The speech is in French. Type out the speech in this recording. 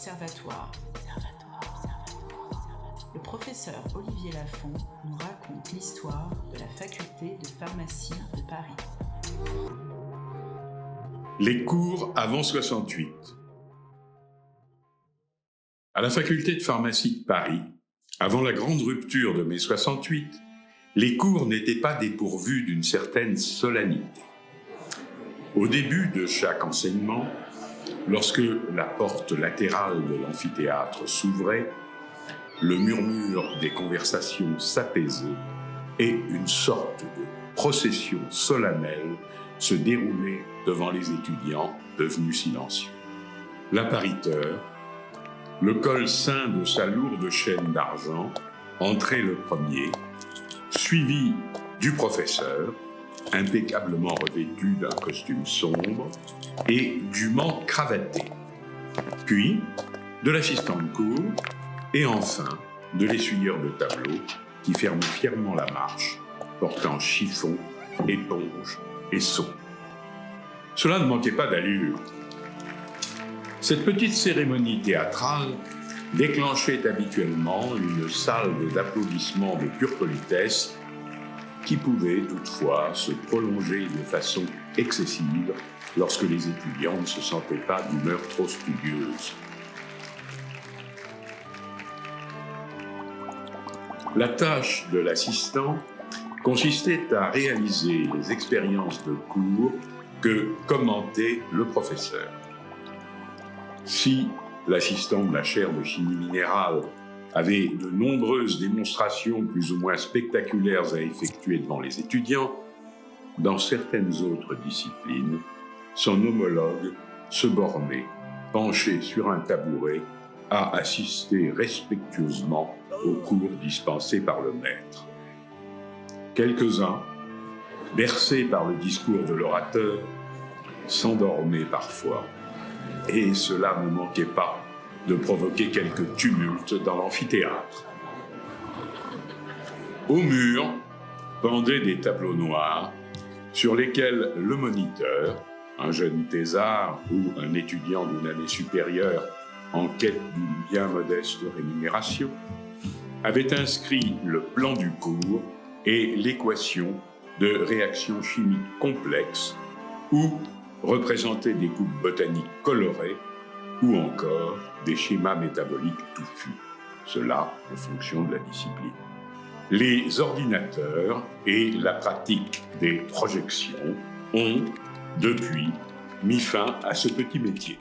Observatoire. Le professeur Olivier Lafont nous raconte l'histoire de la faculté de pharmacie de Paris. Les cours avant 68. À la faculté de pharmacie de Paris, avant la grande rupture de mai 68, les cours n'étaient pas dépourvus d'une certaine solennité. Au début de chaque enseignement, lorsque la porte latérale de l'amphithéâtre s'ouvrait, le murmure des conversations s'apaisait et une sorte de procession solennelle se déroulait devant les étudiants devenus silencieux. L'appariteur, le col ceint de sa lourde chaîne d'argent, entrait le premier, suivi du professeur, impeccablement revêtu d'un costume sombre, et dûment cravaté, puis de l'assistant de cours, et enfin de l'essuyeur de tableau qui fermait fièrement la marche, portant chiffon, éponge et seau. Cela ne manquait pas d'allure. Cette petite cérémonie théâtrale déclenchait habituellement une salve d'applaudissements de pure politesse qui pouvait toutefois se prolonger de façon excessive lorsque les étudiants ne se sentaient pas d'humeur trop studieuse. La tâche de l'assistant consistait à réaliser les expériences de cours que commentait le professeur. Si l'assistant de la chaire de chimie minérale avait de nombreuses démonstrations plus ou moins spectaculaires à effectuer devant les étudiants, dans certaines autres disciplines, son homologue se bornait, penché sur un tabouret, à assister respectueusement aux cours dispensés par le maître. Quelques-uns, bercés par le discours de l'orateur, s'endormaient parfois, et cela ne manquait pas de provoquer quelques tumultes dans l'amphithéâtre. Au mur pendaient des tableaux noirs sur lesquels le moniteur, un jeune thésard ou un étudiant d'une année supérieure en quête d'une bien modeste rémunération, avait inscrit le plan du cours et l'équation de réactions chimiques complexes ou représentait des coupes botaniques colorées ou encore des schémas métaboliques touffus, cela en fonction de la discipline. Les ordinateurs et la pratique des projections ont, depuis, mis fin à ce petit métier.